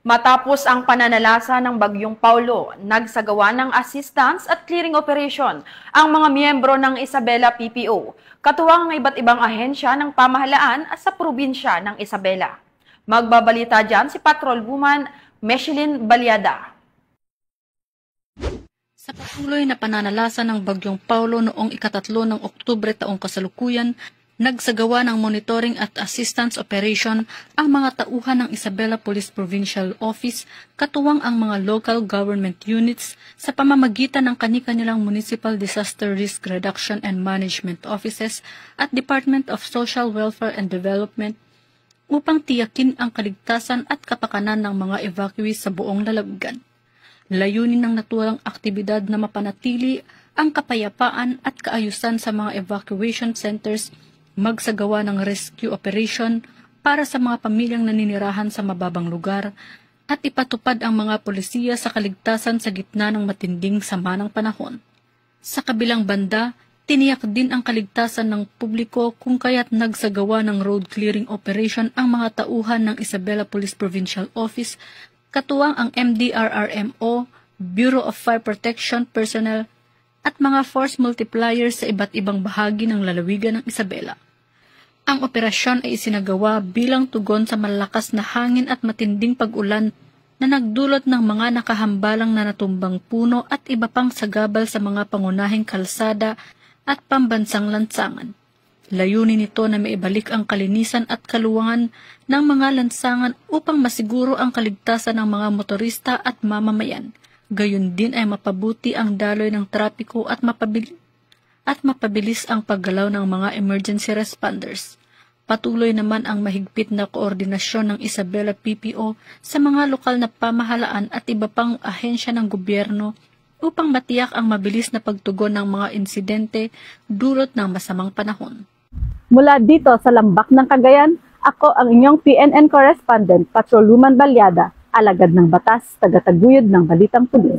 Matapos ang pananalasa ng Bagyong Paulo, nagsagawa ng assistance at clearing operation ang mga miyembro ng Isabela PPO, katuwang ng iba't ibang ahensya ng pamahalaan sa probinsya ng Isabela. Magbabalita dyan si Patrol Woman Mechelin Balyada. Sa patuloy na pananalasa ng Bagyong Paulo noong ika-3 ng Oktubre taong kasalukuyan, nagsagawa ng monitoring at assistance operation ang mga tauhan ng Isabela Police Provincial Office, katuwang ang mga local government units sa pamamagitan ng kani-kanilang Municipal Disaster Risk Reduction and Management Offices at Department of Social Welfare and Development upang tiyakin ang kaligtasan at kapakanan ng mga evacuees sa buong lalawigan. Layunin ng naturang aktibidad na mapanatili ang kapayapaan at kaayusan sa mga evacuation centers, magsagawa ng rescue operation para sa mga pamilyang naninirahan sa mababang lugar, at ipatupad ang mga polisiya sa kaligtasan sa gitna ng matinding sama ng panahon. Sa kabilang banda, tiniyak din ang kaligtasan ng publiko kung kaya't nagsagawa ng road clearing operation ang mga tauhan ng Isabela Police Provincial Office, katuwang ang MDRRMO, Bureau of Fire Protection Personnel, at mga force multipliers sa iba't ibang bahagi ng lalawigan ng Isabela. Ang operasyon ay isinagawa bilang tugon sa malakas na hangin at matinding pag-ulan na nagdulot ng mga nakahambalang na natumbang puno at iba pang sagabal sa mga pangunahing kalsada at pambansang lansangan. Layunin nito na maibalik ang kalinisan at kaluwangan ng mga lansangan upang masiguro ang kaligtasan ng mga motorista at mamamayan. Gayon din ay mapabuti ang daloy ng trapiko at mapabilis ang paggalaw ng mga emergency responders. Patuloy naman ang mahigpit na koordinasyon ng Isabela PPO sa mga lokal na pamahalaan at iba pang ahensya ng gobyerno upang matiyak ang mabilis na pagtugon ng mga insidente dulot ng masamang panahon. Mula dito sa Lambak ng Cagayan, ako ang inyong PNN correspondent, Patrol Woman Balyada, alagad ng batas, tagataguyod ng Balitang Pulis.